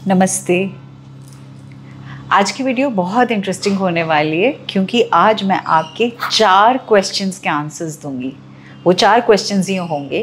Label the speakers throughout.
Speaker 1: नमस्ते। आज की वीडियो बहुत इंटरेस्टिंग होने वाली है क्योंकि आज मैं आपके 4 क्वेश्चंस के आंसर्स दूंगी। वो 4 क्वेश्चंस ये होंगे।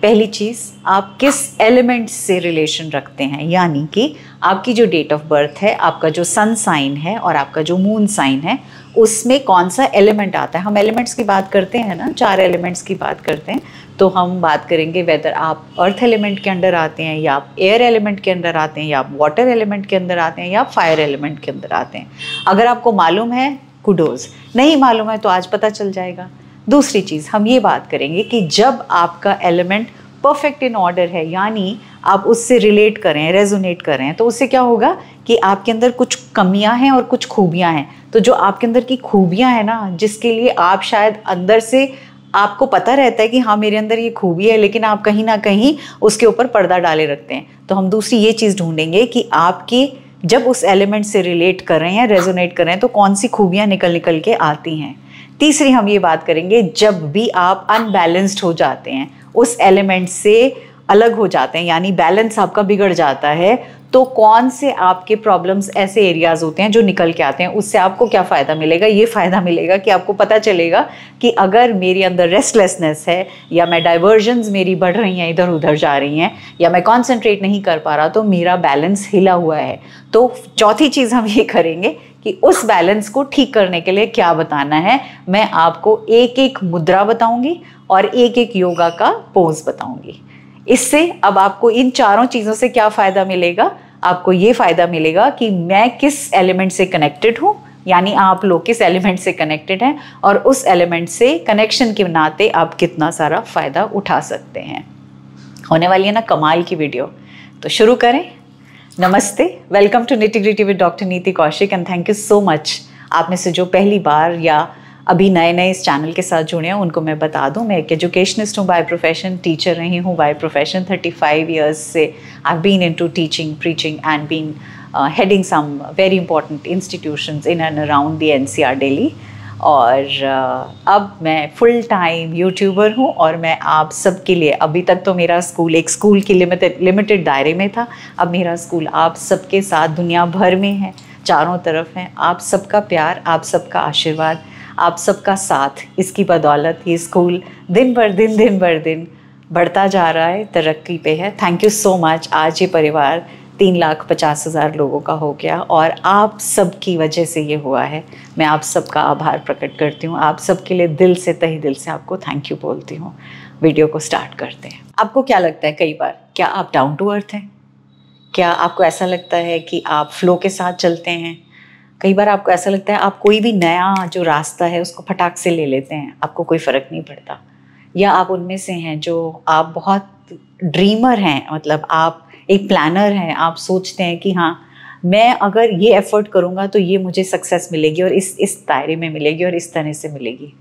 Speaker 1: पहली चीज़, आप किस एलिमेंट से रिलेशन रखते हैं, यानी कि आपकी जो डेट ऑफ बर्थ है, आपका जो सन साइन है और आपका जो मून साइन है, उसमें कौन सा एलिमेंट आता है। हम एलिमेंट्स की बात करते हैं ना, 4 एलिमेंट्स की बात करते हैं, तो हम बात करेंगे वेदर आप अर्थ एलिमेंट के अंदर आते हैं या आप एयर एलिमेंट के अंदर आते हैं या आप वाटर एलिमेंट के अंदर आते हैं या आप फायर एलिमेंट के अंदर आते हैं। अगर आपको मालूम है, कुडोज। नहीं मालूम है तो आज पता चल जाएगा। दूसरी चीज़, हम ये बात करेंगे कि जब आपका एलिमेंट परफेक्ट इन ऑर्डर है, यानी आप उससे रिलेट करें, रेजोनेट करें, तो उससे क्या होगा कि आपके अंदर कुछ कमियां हैं और कुछ खूबियां हैं। तो जो आपके अंदर की खूबियां हैं ना, जिसके लिए आप शायद अंदर से आपको पता रहता है कि हाँ मेरे अंदर ये खूबी है, लेकिन आप कहीं ना कहीं उसके ऊपर पर्दा डाले रखते हैं, तो हम दूसरी ये चीज़ ढूंढेंगे कि आपकी जब उस एलिमेंट से रिलेट कर रहे हैं, रेजोनेट कर रहे हैं, तो कौन सी खूबियाँ निकल निकल के आती हैं। तीसरी हम ये बात करेंगे, जब भी आप अनबैलेंस्ड हो जाते हैं, उस एलिमेंट से अलग हो जाते हैं, यानी बैलेंस आपका बिगड़ जाता है, तो कौन से आपके प्रॉब्लम्स ऐसे एरियाज होते हैं जो निकल के आते हैं। उससे आपको क्या फ़ायदा मिलेगा? ये फ़ायदा मिलेगा कि आपको पता चलेगा कि अगर मेरे अंदर रेस्टलेसनेस है, या मैं डाइवर्जन्स मेरी बढ़ रही हैं, इधर उधर जा रही हैं, या मैं कॉन्सेंट्रेट नहीं कर पा रहा, तो मेरा बैलेंस हिला हुआ है। तो चौथी चीज़ हम ये करेंगे कि उस बैलेंस को ठीक करने के लिए क्या बताना है। मैं आपको एक एक मुद्रा बताऊंगी और एक एक योगा का पोज बताऊंगी। इससे अब आपको इन चारों चीज़ों से क्या फ़ायदा मिलेगा? आपको ये फ़ायदा मिलेगा कि मैं किस एलिमेंट से कनेक्टेड हूँ, यानी आप लोग किस एलिमेंट से कनेक्टेड हैं, और उस एलिमेंट से कनेक्शन के नाते आप कितना सारा फ़ायदा उठा सकते हैं। होने वाली है ना कमाल की वीडियो, तो शुरू करें। नमस्ते, welcome to nitty gritty with doctor Neeti Kaushik, and thank you so much. आप में से जो पहली बार या अभी नए नए इस चैनल के साथ जुड़े हैं, उनको मैं बता दूं, मैं एक एजुकेशनिस्ट हूँ बाय प्रोफेशन, टीचर रही हूँ बाय प्रोफेशन। 35 ईयर्स से I been into teaching, preaching and been heading some very important institutions in and around the NCR Delhi. और अब मैं फुल टाइम यूट्यूबर हूँ, और मैं आप सबके लिए, अभी तक तो मेरा स्कूल एक स्कूल की लिमिटेड दायरे में था, अब मेरा स्कूल आप सबके साथ दुनिया भर में है, चारों तरफ है। आप सबका प्यार, आप सबका आशीर्वाद, आप सबका साथ, इसकी बदौलत ये स्कूल दिन भर दिन बढ़ता जा रहा है, तरक्की पे है। Thank you so much. आज ये परिवार 3,50,000 लोगों का हो गया, और आप सबकी वजह से ये हुआ है। मैं आप सबका आभार प्रकट करती हूँ। आप सबके लिए दिल से, तहे दिल से आपको थैंक यू बोलती हूँ। वीडियो को स्टार्ट करते हैं। आपको क्या लगता है, कई बार क्या आप डाउन टू अर्थ हैं? क्या आपको ऐसा लगता है कि आप फ्लो के साथ चलते हैं? कई बार आपको ऐसा लगता है आप कोई भी नया जो रास्ता है उसको फटाक से ले लेते हैं, आपको कोई फ़र्क नहीं पड़ता। या आप उनमें से हैं जो आप बहुत ड्रीमर हैं, मतलब आप एक प्लानर हैं, आप सोचते हैं कि हाँ मैं अगर ये एफ़र्ट करूँगा तो ये मुझे सक्सेस मिलेगी, और इस दायरे में मिलेगी, और इस तरह से मिलेगी।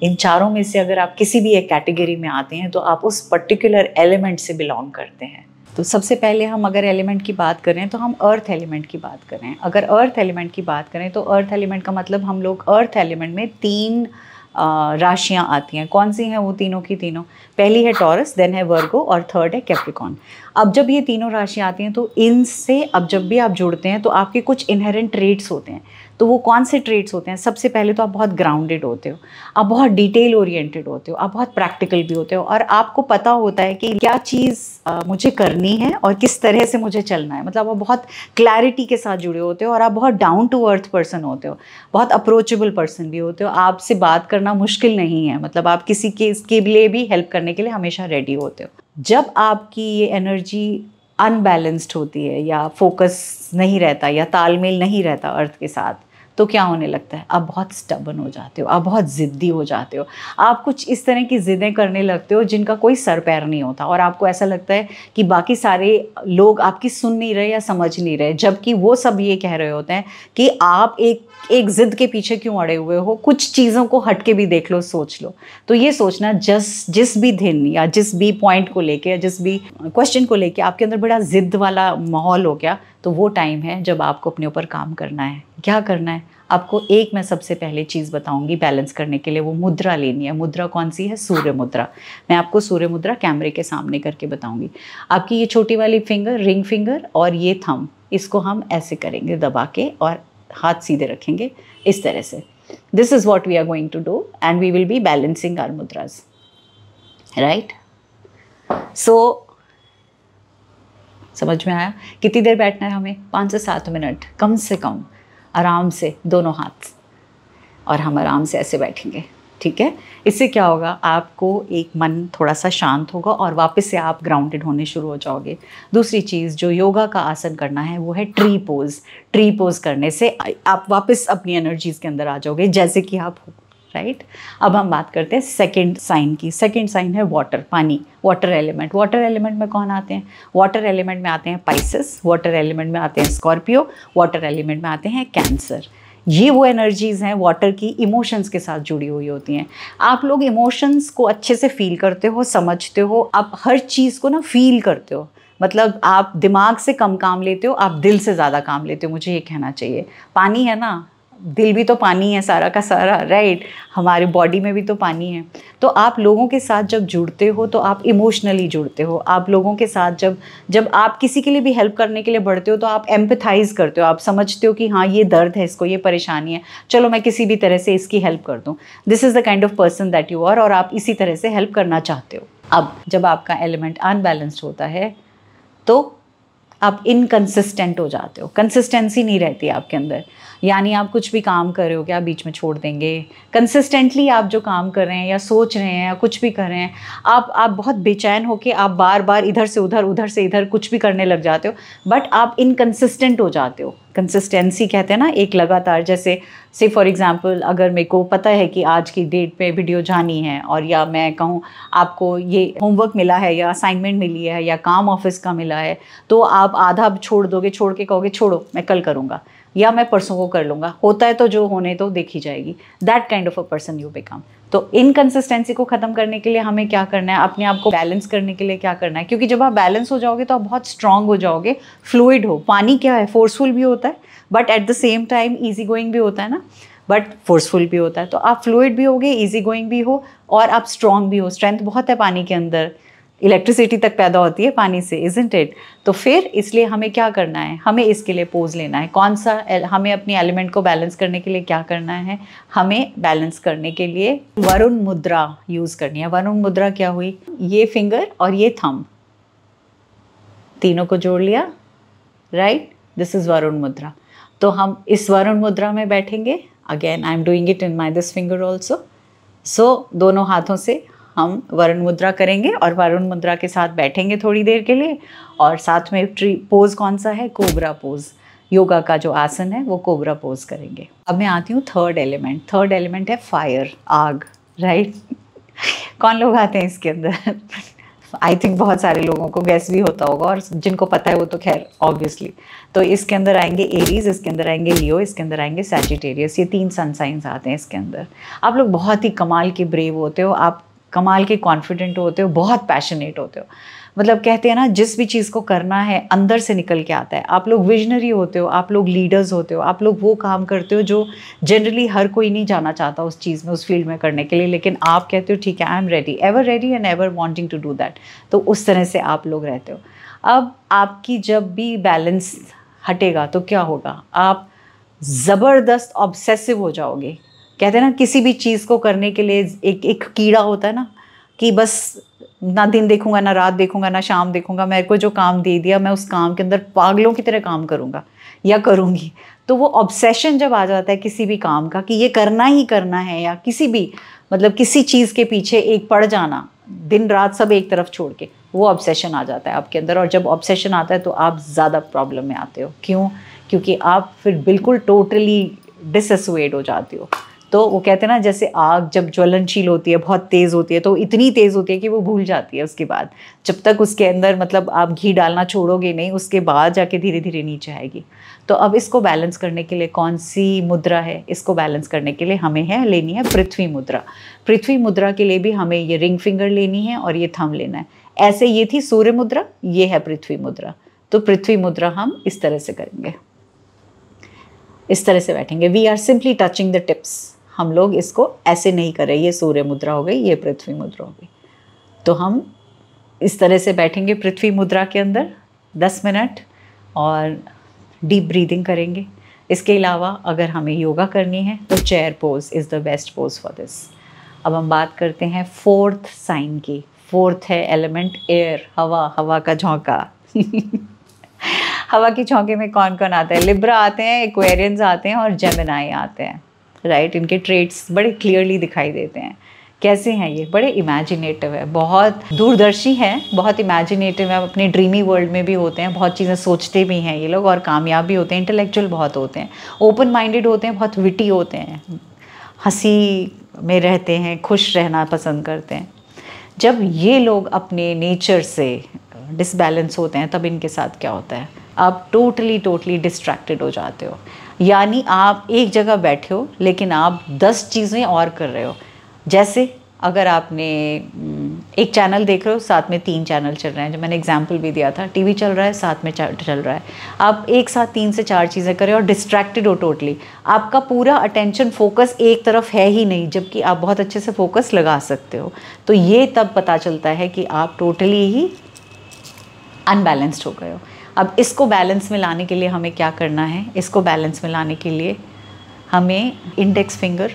Speaker 1: इन चारों में से अगर आप किसी भी एक कैटेगरी में आते हैं तो आप उस पर्टिकुलर एलिमेंट से बिलोंग करते हैं। तो सबसे पहले हम अगर एलिमेंट की बात करें तो हम अर्थ एलिमेंट की बात करें। अगर अर्थ एलिमेंट की बात करें तो अर्थ एलिमेंट का मतलब, हम लोग अर्थ एलिमेंट में 3 राशियां आती हैं। कौन सी हैं वो तीनों की तीनों? पहली है टॉरस, देन है वर्गो, और थर्ड है कैप्रिकॉर्न। अब जब ये तीनों राशियां आती हैं तो इनसे अब जब भी आप जुड़ते हैं तो आपके कुछ इनहेरेंट ट्रेट्स होते हैं। तो वो कौन से ट्रेट्स होते हैं? सबसे पहले तो आप बहुत ग्राउंडेड होते हो, आप बहुत डिटेल ओरिएंटेड होते हो, आप बहुत प्रैक्टिकल भी होते हो, और आपको पता होता है कि क्या चीज़ मुझे करनी है और किस तरह से मुझे चलना है। मतलब आप बहुत क्लैरिटी के साथ जुड़े होते हो, और आप बहुत डाउन टू अर्थ पर्सन होते हो, बहुत अप्रोचेबल पर्सन भी होते हो। आपसे बात करना मुश्किल नहीं है, मतलब आप किसी के इसके लिए भी हेल्प करने के लिए हमेशा रेडी होते हो। जब आपकी ये एनर्जी अनबैलेंस्ड होती है, या फोकस नहीं रहता, या तालमेल नहीं रहता अर्थ के साथ, तो क्या होने लगता है? आप बहुत स्टबर्न हो जाते हो, आप बहुत ज़िद्दी हो जाते हो, आप कुछ इस तरह की ज़िद्दें करने लगते हो जिनका कोई सर पैर नहीं होता, और आपको ऐसा लगता है कि बाकी सारे लोग आपकी सुन नहीं रहे या समझ नहीं रहे, जबकि वो सब ये कह रहे होते हैं कि आप एक ज़िद के पीछे क्यों अड़े हुए हो, कुछ चीज़ों को हट के भी देख लो, सोच लो। तो ये सोचना, जिस भी दिन या जिस भी पॉइंट को लेके या जिस भी क्वेश्चन को लेके आपके अंदर बड़ा ज़िद वाला माहौल हो गया, तो वो टाइम है जब आपको अपने ऊपर काम करना है। क्या करना है? आपको एक मैं सबसे पहले चीज़ बताऊंगी बैलेंस करने के लिए, वो मुद्रा लेनी है। मुद्रा कौन सी है? सूर्य मुद्रा। मैं आपको सूर्य मुद्रा कैमरे के सामने करके बताऊंगी। आपकी ये छोटी वाली फिंगर, रिंग फिंगर, और ये थंब, इसको हम ऐसे करेंगे दबा के और हाथ सीधे रखेंगे इस तरह से। This is what we are going to do and we will be balancing our mudras, right. So समझ में आया? कितनी देर बैठना है हमें? 5 से 7 मिनट कम से कम, आराम से दोनों हाथ, और हम आराम से ऐसे बैठेंगे, ठीक है। इससे क्या होगा, आपको एक मन थोड़ा सा शांत होगा और वापस से आप ग्राउंडेड होने शुरू हो जाओगे। दूसरी चीज़ जो योगा का आसन करना है वो है ट्री पोज। ट्री पोज करने से आप वापस अपनी एनर्जीज़ के अंदर आ जाओगे जैसे कि आप हो, राइट। अब हम बात करते हैं सेकंड साइन की। सेकंड साइन है वाटर, पानी, वाटर एलिमेंट। वाटर एलिमेंट में कौन आते हैं? वाटर एलिमेंट में आते हैं पाइसेस, वाटर एलिमेंट में आते हैं स्कॉर्पियो, वाटर एलिमेंट में आते हैं कैंसर। ये वो एनर्जीज़ हैं वाटर की, इमोशंस के साथ जुड़ी हुई होती हैं। आप लोग इमोशंस को अच्छे से फील करते हो, समझते हो, आप हर चीज़ को ना फील करते हो। मतलब आप दिमाग से कम काम लेते हो, आप दिल से ज़्यादा काम लेते हो, मुझे ये कहना चाहिए। पानी है ना, दिल भी तो पानी है सारा का सारा, राइट। हमारे बॉडी में भी तो पानी है। तो आप लोगों के साथ जब जुड़ते हो तो आप इमोशनली जुड़ते हो। आप लोगों के साथ जब आप किसी के लिए भी हेल्प करने के लिए बढ़ते हो तो आप एम्पैथाइज करते हो, आप समझते हो कि हाँ ये दर्द है इसको, ये परेशानी है, चलो मैं किसी भी तरह से इसकी हेल्प कर दूँ। This is the kind of person that you are, और आप इसी तरह से हेल्प करना चाहते हो। अब जब आपका एलिमेंट अनबैलेंस्ड होता है तो आप इनकंसिस्टेंट हो जाते हो, कंसिस्टेंसी नहीं रहती आपके अंदर। यानी आप कुछ भी काम कर रहे हो, क्या बीच में छोड़ देंगे। कंसिस्टेंटली आप जो काम कर रहे हैं या सोच रहे हैं या कुछ भी कर रहे हैं, आप बहुत बेचैन होके आप बार बार इधर से उधर कुछ भी करने लग जाते हो, बट आप इनकंसिस्टेंट हो जाते हो। कंसिस्टेंसी कहते हैं ना, एक लगातार, जैसे से फॉर एग्जांपल अगर मेरे को पता है कि आज की डेट पे वीडियो जानी है, और या मैं कहूँ आपको ये होमवर्क मिला है या असाइनमेंट मिली है या काम ऑफिस का मिला है, तो आप आधा छोड़ दोगे, छोड़ के कहोगे छोड़ो मैं कल करूँगा या मैं परसों को कर लूँगा, होता है तो जो होने तो देखी जाएगी। That kind of a person you become. तो इनकंसिस्टेंसी को ख़त्म करने के लिए हमें क्या करना है, अपने आप को बैलेंस करने के लिए क्या करना है, क्योंकि जब आप बैलेंस हो जाओगे तो आप बहुत स्ट्रांग हो जाओगे, फ्लूइड हो। पानी क्या है, फोर्सफुल भी होता है but at the same time easy going भी होता है ना, बट फोर्सफुल भी होता है। तो आप फ्लूइड भी होगे, ईजी गोइंग भी हो, और आप स्ट्रांग भी हो। स्ट्रेंथ बहुत है पानी के अंदर, इलेक्ट्रिसिटी तक पैदा होती है पानी से, इजंट इट। तो फिर इसलिए हमें क्या करना है, हमें इसके लिए पोज लेना है। कौन सा, हमें अपनी एलिमेंट को बैलेंस करने के लिए क्या करना है, हमें बैलेंस करने के लिए वरुण मुद्रा यूज़ करनी है। वरुण मुद्रा क्या हुई, ये फिंगर और ये थंब, तीनों को जोड़ लिया, राइट। दिस इज़ वरुण मुद्रा। तो हम इस वरुण मुद्रा में बैठेंगे। Again I am doing it in my this finger also. So दोनों हाथों से हम वरुण मुद्रा करेंगे और वरुण मुद्रा के साथ बैठेंगे थोड़ी देर के लिए, और साथ में ट्री पोज कौन सा है, कोबरा पोज। योगा का जो आसन है वो कोबरा पोज करेंगे। अब मैं आती हूँ थर्ड एलिमेंट। थर्ड एलिमेंट है फायर, आग, राइट। कौन लोग आते हैं इसके अंदर? आई थिंक बहुत सारे लोगों को गैस भी होता होगा, और जिनको पता है वो तो खैर ऑब्वियसली। तो इसके अंदर आएंगे एरीज, इसके अंदर आएंगे लियो, इसके अंदर आएंगे सैजिटेरियस। ये 3 सन साइंस आते हैं इसके अंदर। आप लोग बहुत ही कमाल के ब्रेव होते हो, आप कमाल के कॉन्फिडेंट होते हो, बहुत पैशनेट होते हो। मतलब कहते हैं ना, जिस भी चीज़ को करना है अंदर से निकल के आता है। आप लोग विजनरी होते हो, आप लोग लीडर्स होते हो, आप लोग वो काम करते हो जो जनरली हर कोई नहीं जाना चाहता उस चीज़ में, उस फील्ड में करने के लिए, लेकिन आप कहते हो ठीक है, I am ready, ever ready and ever wanting to do that. तो उस तरह से आप लोग रहते हो। अब आपकी जब भी बैलेंस हटेगा तो क्या होगा, आप ज़बरदस्त ऑब्सेसिव हो जाओगे। कहते हैं ना, किसी भी चीज़ को करने के लिए एक कीड़ा होता है ना, कि बस ना दिन देखूंगा, ना रात देखूंगा, ना शाम देखूंगा, मेरे को जो काम दे दिया मैं उस काम के अंदर पागलों की तरह काम करूंगा या करूंगी। तो वो ऑब्सेशन जब आ जाता है किसी भी काम का कि ये करना ही करना है, या किसी भी मतलब किसी चीज़ के पीछे एक पड़ जाना, दिन रात सब एक तरफ छोड़ के, वो ऑब्सेशन आ जाता है आपके अंदर। और जब ऑब्सेशन आता है तो आप ज़्यादा प्रॉब्लम में आते हो। क्यों? क्योंकि आप फिर बिल्कुल टोटली डिसएसोएट हो जाते हो। तो वो कहते हैं ना, जैसे आग जब ज्वलनशील होती है, बहुत तेज़ होती है, तो इतनी तेज़ होती है कि वो भूल जाती है उसके बाद। जब तक उसके अंदर मतलब आप घी डालना छोड़ोगे नहीं, उसके बाद जाके धीरे धीरे नीचे आएगी। तो अब इसको बैलेंस करने के लिए कौन सी मुद्रा है, इसको बैलेंस करने के लिए हमें लेनी है पृथ्वी मुद्रा। पृथ्वी मुद्रा के लिए भी हमें ये रिंग फिंगर लेनी है और ये थंब लेना है। ऐसे ये थी सूर्य मुद्रा, ये है पृथ्वी मुद्रा। तो पृथ्वी मुद्रा हम इस तरह से करेंगे। इस तरह से बैठेंगे। We are simply touching the tips. हम लोग इसको ऐसे नहीं कर रहे, ये सूर्य मुद्रा हो गई, ये पृथ्वी मुद्रा हो गई। तो हम इस तरह से बैठेंगे पृथ्वी मुद्रा के अंदर 10 मिनट और डीप ब्रीदिंग करेंगे। इसके अलावा अगर हमें योगा करनी है तो chair pose is the best pose for this. अब हम बात करते हैं फोर्थ साइन की। फोर्थ है एलिमेंट एयर, हवा, हवा का झोंका। हवा की झोंके में कौन कौन आता है? लिब्रा आते हैं, एक्वेरियंस आते हैं और जेमिनाई आते हैं, राइट। इनके ट्रेट्स बड़े क्लियरली दिखाई देते हैं। कैसे हैं ये? बड़े इमेजिनेटिव है, बहुत दूरदर्शी हैं, बहुत इमेजिनेटिव है, अपने ड्रीमी वर्ल्ड में भी होते हैं, बहुत चीज़ें सोचते भी हैं ये लोग और कामयाब भी होते हैं, इंटेलेक्चुअल बहुत होते हैं, ओपन माइंडेड होते हैं, बहुत विटी होते हैं, हंसी में रहते हैं, खुश रहना पसंद करते हैं। जब ये लोग अपने नेचर से डिसबैलेंस होते हैं तब इनके साथ क्या होता है? आप टोटली डिस्ट्रैक्टेड हो जाते हो। यानी आप एक जगह बैठे हो लेकिन आप 10 चीज़ें और कर रहे हो। जैसे अगर आपने एक चैनल देख रहे हो, साथ में 3 चैनल चल रहे हैं, जो मैंने एग्जांपल भी दिया था, टीवी चल रहा है, साथ में चल रहा है, आप एक साथ 3 से 4 चीज़ें कर रहे हो और डिस्ट्रैक्टेड हो टोटली। आपका पूरा अटेंशन फोकस एक तरफ है ही नहीं, जबकि आप बहुत अच्छे से फोकस लगा सकते हो। तो ये तब पता चलता है कि आप टोटली ही अनबैलेंस्ड हो गए हो। अब इसको बैलेंस में लाने के लिए हमें क्या करना है? इसको बैलेंस में लाने के लिए हमें इंडेक्स फिंगर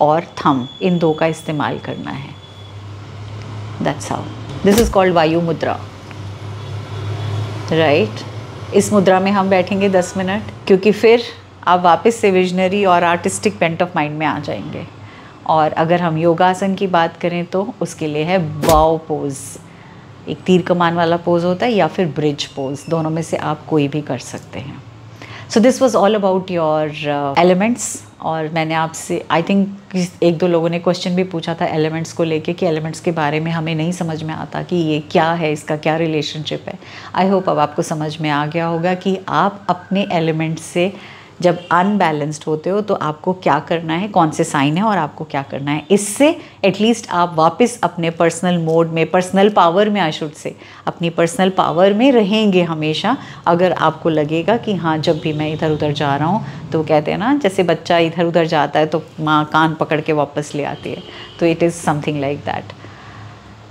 Speaker 1: और थंब, इन 2 का इस्तेमाल करना है। That's how. This is called वायु मुद्रा, राइट। इस मुद्रा में हम बैठेंगे 10 मिनट, क्योंकि फिर आप वापस से विजनरी और आर्टिस्टिक पेंट ऑफ माइंड में आ जाएंगे। और अगर हम योगासन की बात करें तो उसके लिए है बाव पोज। एक तीर कमान वाला पोज होता है या फिर ब्रिज पोज, दोनों में से आप कोई भी कर सकते हैं। So this was all about your elements. और मैंने आपसे आई थिंक 1-2 लोगों ने क्वेश्चन भी पूछा था एलिमेंट्स को लेके कि एलिमेंट्स के बारे में हमें नहीं समझ में आता कि ये क्या है, इसका क्या रिलेशनशिप है। आई होप अब आपको समझ में आ गया होगा कि आप अपने एलिमेंट्स से जब अनबैलेंस्ड होते हो तो आपको क्या करना है, कौन से साइन है और आपको क्या करना है। इससे एटलीस्ट आप वापस अपने पर्सनल मोड में, पर्सनल पावर में, आई शुड से अपनी पर्सनल पावर में रहेंगे हमेशा। अगर आपको लगेगा कि हाँ, जब भी मैं इधर उधर जा रहा हूँ, तो कहते हैं ना, जैसे बच्चा इधर उधर जाता है तो माँ कान पकड़ के वापस ले आती है, तो it is something like that.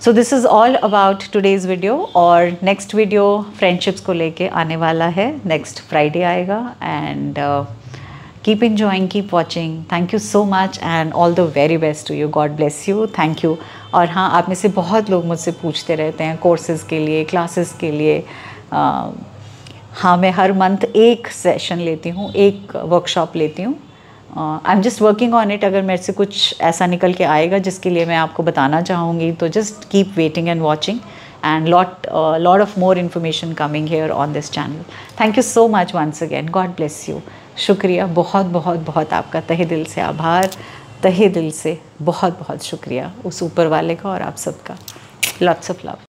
Speaker 1: So this is all about today's video. और नेक्स्ट वीडियो फ्रेंडशिप्स को लेके आने वाला है, नेक्स्ट फ्राइडे आएगा। And keep enjoying, keep watching. Thank you so much and all the very best to you. God bless you. Thank you. और हाँ, आप में से बहुत लोग मुझसे पूछते रहते हैं कोर्सेज़ के लिए, क्लासेस के लिए। हाँ, मैं हर मंथ एक सेशन लेती हूँ, एक वर्कशॉप लेती हूँ। I am just working on it. अगर मेरे से कुछ ऐसा निकल के आएगा जिसके लिए मैं आपको बताना चाहूँगी, तो just keep waiting and watching and lot of more information coming here on this channel. Thank you so much once again. God bless you. शुक्रिया, बहुत बहुत बहुत आपका तहे दिल से आभार, तहे दिल से बहुत बहुत शुक्रिया उस ऊपर वाले का और आप सबका। Lots of love.